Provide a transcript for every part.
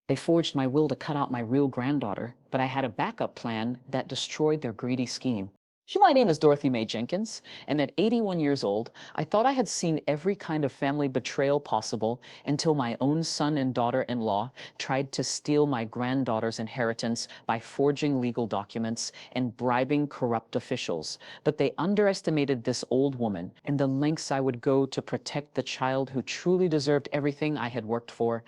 They forged my will to cut out my real granddaughter, but I had a backup plan that destroyed their greedy scheme. My name is Dorothy Mae Jenkins, and at 81 years old, I thought I had seen every kind of family betrayal possible until my own son and daughter-in-law tried to steal my granddaughter's inheritance by forging legal documents and bribing corrupt officials. But they underestimated this old woman and the lengths I would go to protect the child who truly deserved everything I had worked for.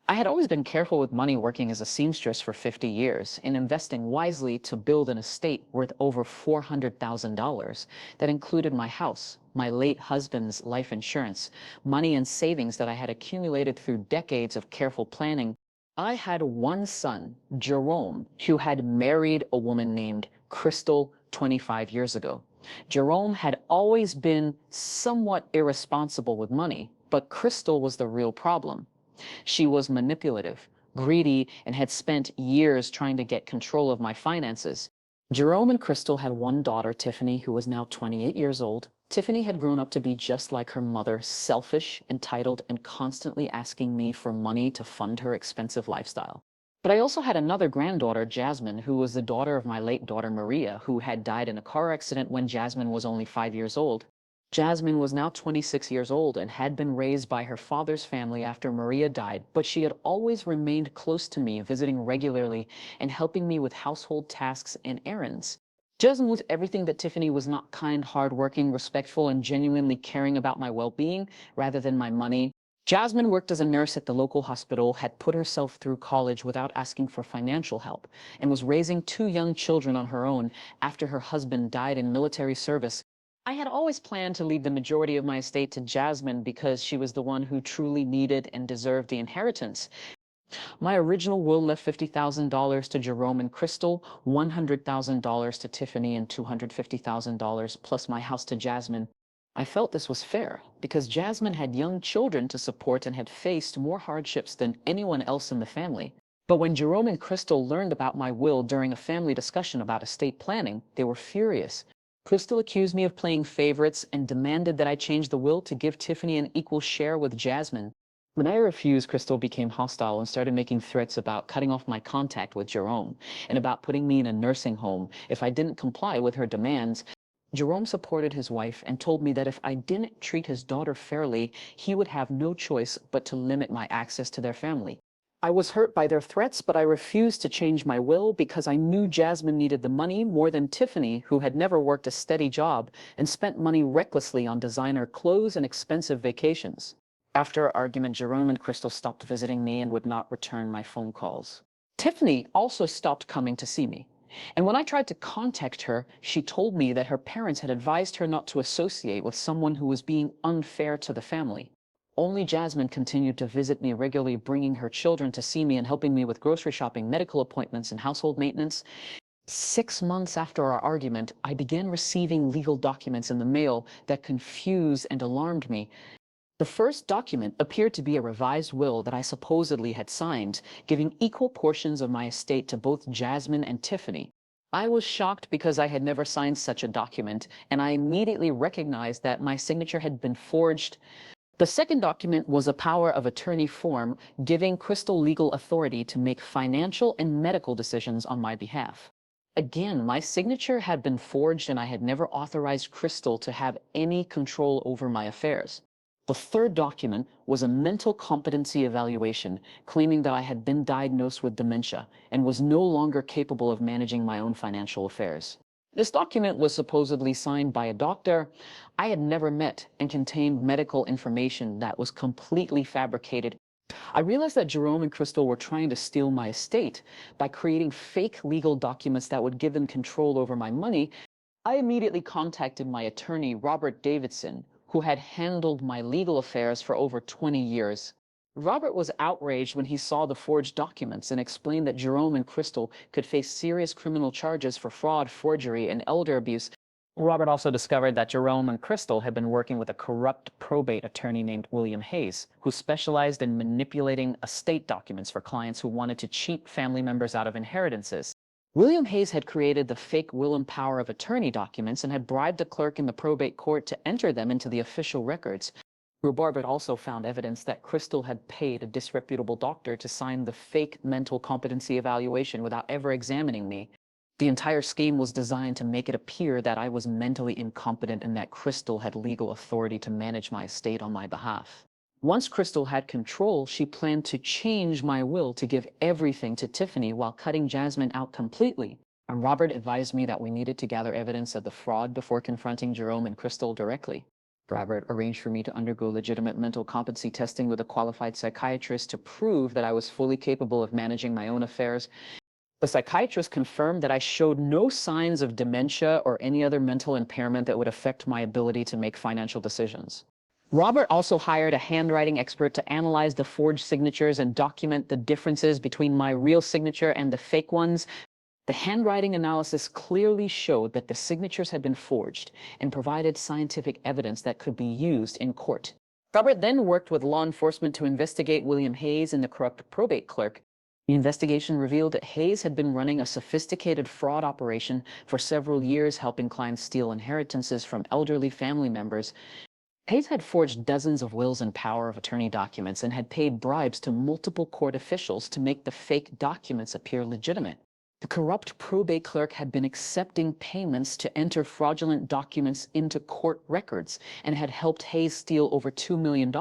I had always been careful with money, working as a seamstress for 50 years and investing wisely to build an estate worth over $400,000 that included my house, my late husband's life insurance, money and savings that I had accumulated through decades of careful planning. I had one son, Jerome, who had married a woman named Crystal 25 years ago. Jerome had always been somewhat irresponsible with money, but Crystal was the real problem. She was manipulative, greedy, and had spent years trying to get control of my finances. Jerome and Crystal had one daughter, Tiffany, who was now 28 years old. Tiffany had grown up to be just like her mother, selfish, entitled, and constantly asking me for money to fund her expensive lifestyle. But I also had another granddaughter, Jasmine, who was the daughter of my late daughter, Maria, who had died in a car accident when Jasmine was only 5 years old. Jasmine was now 26 years old and had been raised by her father's family after Maria died, but she had always remained close to me, visiting regularly and helping me with household tasks and errands. Jasmine was everything that Tiffany was not: kind, hardworking, respectful, and genuinely caring about my well-being rather than my money. Jasmine worked as a nurse at the local hospital, had put herself through college without asking for financial help, and was raising two young children on her own after her husband died in military service. I had always planned to leave the majority of my estate to Jasmine because she was the one who truly needed and deserved the inheritance. My original will left $50,000 to Jerome and Crystal, $100,000 to Tiffany, and $250,000 plus my house to Jasmine. I felt this was fair because Jasmine had young children to support and had faced more hardships than anyone else in the family. But when Jerome and Crystal learned about my will during a family discussion about estate planning, they were furious. Crystal accused me of playing favorites and demanded that I change the will to give Tiffany an equal share with Jasmine. When I refused, Crystal became hostile and started making threats about cutting off my contact with Jerome and about putting me in a nursing home if I didn't comply with her demands. Jerome supported his wife and told me that if I didn't treat his daughter fairly, he would have no choice but to limit my access to their family. I was hurt by their threats, but I refused to change my will because I knew Jasmine needed the money more than Tiffany, who had never worked a steady job and spent money recklessly on designer clothes and expensive vacations. After our argument, Jerome and Crystal stopped visiting me and would not return my phone calls. Tiffany also stopped coming to see me. And when I tried to contact her, she told me that her parents had advised her not to associate with someone who was being unfair to the family. Only Jasmine continued to visit me regularly, bringing her children to see me and helping me with grocery shopping, medical appointments, and household maintenance. 6 months after our argument, I began receiving legal documents in the mail that confused and alarmed me. The first document appeared to be a revised will that I supposedly had signed, giving equal portions of my estate to both Jasmine and Tiffany. I was shocked because I had never signed such a document, and I immediately recognized that my signature had been forged. The second document was a power of attorney form, giving Crystal legal authority to make financial and medical decisions on my behalf. Again, my signature had been forged, and I had never authorized Crystal to have any control over my affairs. The third document was a mental competency evaluation, claiming that I had been diagnosed with dementia and was no longer capable of managing my own financial affairs. This document was supposedly signed by a doctor I had never met and contained medical information that was completely fabricated. I realized that Jerome and Crystal were trying to steal my estate by creating fake legal documents that would give them control over my money. I immediately contacted my attorney, Robert Davidson, who had handled my legal affairs for over 20 years. Robert was outraged when he saw the forged documents and explained that Jerome and Crystal could face serious criminal charges for fraud, forgery, and elder abuse. Robert also discovered that Jerome and Crystal had been working with a corrupt probate attorney named William Hayes, who specialized in manipulating estate documents for clients who wanted to cheat family members out of inheritances. William Hayes had created the fake will and power of attorney documents and had bribed the clerk in the probate court to enter them into the official records. Robert also found evidence that Crystal had paid a disreputable doctor to sign the fake mental competency evaluation without ever examining me. The entire scheme was designed to make it appear that I was mentally incompetent and that Crystal had legal authority to manage my estate on my behalf. Once Crystal had control, she planned to change my will to give everything to Tiffany while cutting Jasmine out completely. And Robert advised me that we needed to gather evidence of the fraud before confronting Jerome and Crystal directly. Robert arranged for me to undergo legitimate mental competency testing with a qualified psychiatrist to prove that I was fully capable of managing my own affairs. The psychiatrist confirmed that I showed no signs of dementia or any other mental impairment that would affect my ability to make financial decisions. Robert also hired a handwriting expert to analyze the forged signatures and document the differences between my real signature and the fake ones. The handwriting analysis clearly showed that the signatures had been forged and provided scientific evidence that could be used in court. Robert then worked with law enforcement to investigate William Hayes and the corrupt probate clerk. The investigation revealed that Hayes had been running a sophisticated fraud operation for several years, helping clients steal inheritances from elderly family members. Hayes had forged dozens of wills and power of attorney documents and had paid bribes to multiple court officials to make the fake documents appear legitimate. The corrupt probate clerk had been accepting payments to enter fraudulent documents into court records and had helped Hayes steal over $2 million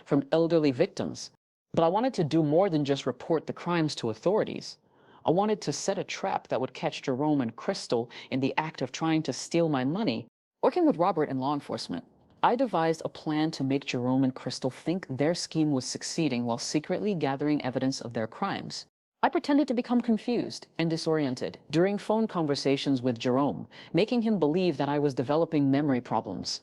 from elderly victims. But I wanted to do more than just report the crimes to authorities. I wanted to set a trap that would catch Jerome and Crystal in the act of trying to steal my money. Working with Robert and law enforcement, I devised a plan to make Jerome and Crystal think their scheme was succeeding while secretly gathering evidence of their crimes. I pretended to become confused and disoriented during phone conversations with Jerome, making him believe that I was developing memory problems.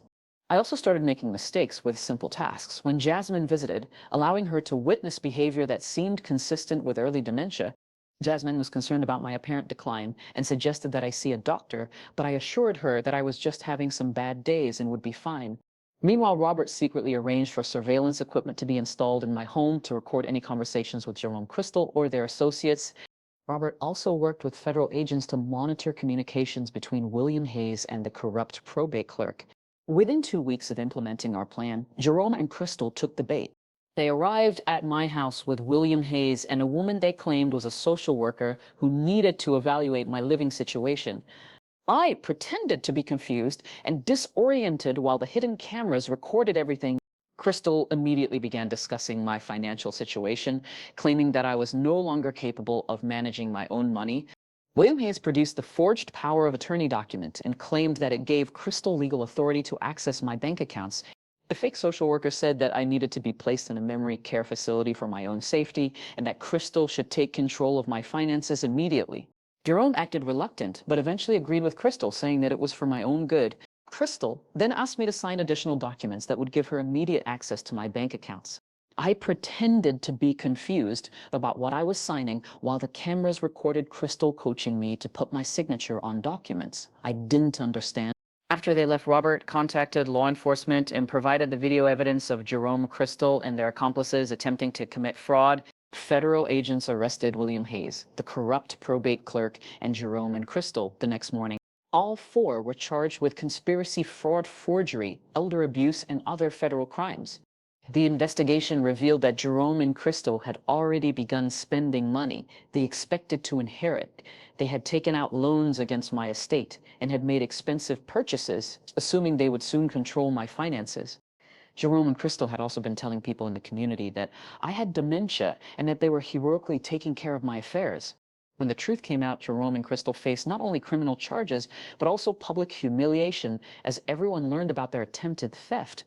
I also started making mistakes with simple tasks. When Jasmine visited, allowing her to witness behavior that seemed consistent with early dementia, Jasmine was concerned about my apparent decline and suggested that I see a doctor, but I assured her that I was just having some bad days and would be fine. Meanwhile, Robert secretly arranged for surveillance equipment to be installed in my home to record any conversations with Jerome Crystal or their associates. Robert also worked with federal agents to monitor communications between William Hayes and the corrupt probate clerk. Within 2 weeks of implementing our plan, Jerome and Crystal took the bait. They arrived at my house with William Hayes and a woman they claimed was a social worker who needed to evaluate my living situation. I pretended to be confused and disoriented while the hidden cameras recorded everything. Crystal immediately began discussing my financial situation, claiming that I was no longer capable of managing my own money. William Hayes produced the forged power of attorney document and claimed that it gave Crystal legal authority to access my bank accounts. The fake social worker said that I needed to be placed in a memory care facility for my own safety and that Crystal should take control of my finances immediately. Jerome acted reluctant, but eventually agreed with Crystal, saying that it was for my own good. Crystal then asked me to sign additional documents that would give her immediate access to my bank accounts. I pretended to be confused about what I was signing while the cameras recorded Crystal coaching me to put my signature on documents. I didn't understand. After they left, Robert contacted law enforcement and provided the video evidence of Jerome, Crystal, and their accomplices attempting to commit fraud. Federal agents arrested William Hayes, the corrupt probate clerk, and Jerome and Crystal the next morning. All four were charged with conspiracy, fraud, forgery, elder abuse, and other federal crimes. The investigation revealed that Jerome and Crystal had already begun spending money they expected to inherit. They had taken out loans against my estate and had made expensive purchases, assuming they would soon control my finances. Jerome and Crystal had also been telling people in the community that I had dementia and that they were heroically taking care of my affairs. When the truth came out, Jerome and Crystal faced not only criminal charges, but also public humiliation as everyone learned about their attempted theft.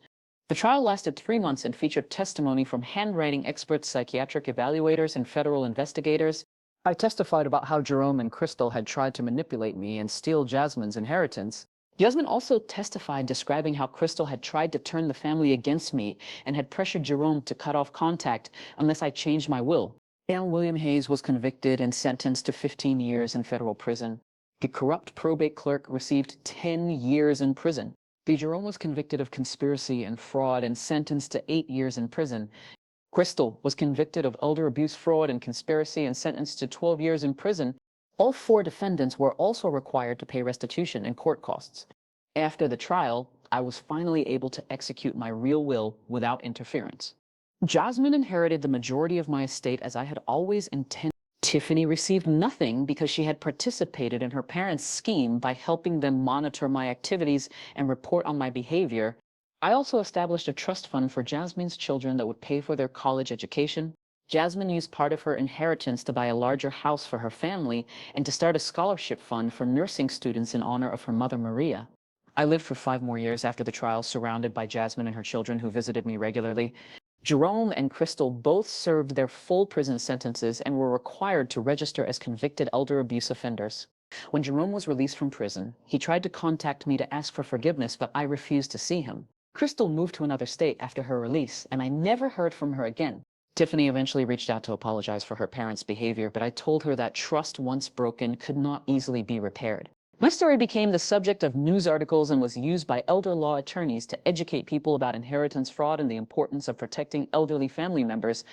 The trial lasted 3 months and featured testimony from handwriting experts, psychiatric evaluators, and federal investigators. I testified about how Jerome and Crystal had tried to manipulate me and steal Jasmine's inheritance. Jasmine also testified describing how Crystal had tried to turn the family against me and had pressured Jerome to cut off contact unless I changed my will. And William Hayes was convicted and sentenced to 15 years in federal prison. The corrupt probate clerk received 10 years in prison. Jerome was convicted of conspiracy and fraud and sentenced to 8 years in prison. Crystal was convicted of elder abuse, fraud, and conspiracy and sentenced to 12 years in prison. All four defendants were also required to pay restitution and court costs. After the trial, I was finally able to execute my real will without interference. Jasmine inherited the majority of my estate as I had always intended. Tiffany received nothing because she had participated in her parents' scheme by helping them monitor my activities and report on my behavior. I also established a trust fund for Jasmine's children that would pay for their college education. Jasmine used part of her inheritance to buy a larger house for her family and to start a scholarship fund for nursing students in honor of her mother, Maria. I lived for 5 more years after the trial, surrounded by Jasmine and her children who visited me regularly. Jerome and Crystal both served their full prison sentences and were required to register as convicted elder abuse offenders. When Jerome was released from prison, he tried to contact me to ask for forgiveness, but I refused to see him. Crystal moved to another state after her release, and I never heard from her again. Tiffany eventually reached out to apologize for her parents' behavior, but I told her that trust once broken could not easily be repaired. My story became the subject of news articles and was used by elder law attorneys to educate people about inheritance fraud and the importance of protecting elderly family members.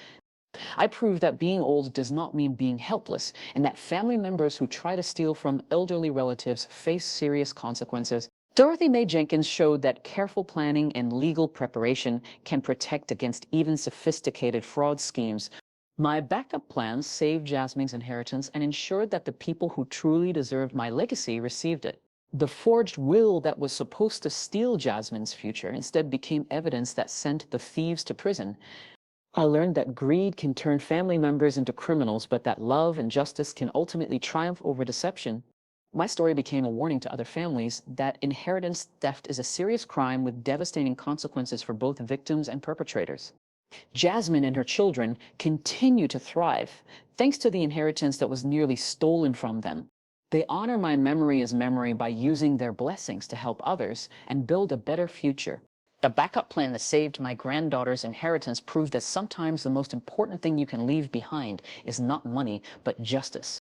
I proved that being old does not mean being helpless, and that family members who try to steal from elderly relatives face serious consequences. Dorothy Mae Jenkins showed that careful planning and legal preparation can protect against even sophisticated fraud schemes. My backup plans saved Jasmine's inheritance and ensured that the people who truly deserved my legacy received it. The forged will that was supposed to steal Jasmine's future instead became evidence that sent the thieves to prison. I learned that greed can turn family members into criminals, but that love and justice can ultimately triumph over deception. My story became a warning to other families that inheritance theft is a serious crime with devastating consequences for both victims and perpetrators. Jasmine and her children continue to thrive, thanks to the inheritance that was nearly stolen from them. They honor my memory as memory by using their blessings to help others and build a better future. The backup plan that saved my granddaughter's inheritance proved that sometimes the most important thing you can leave behind is not money, but justice.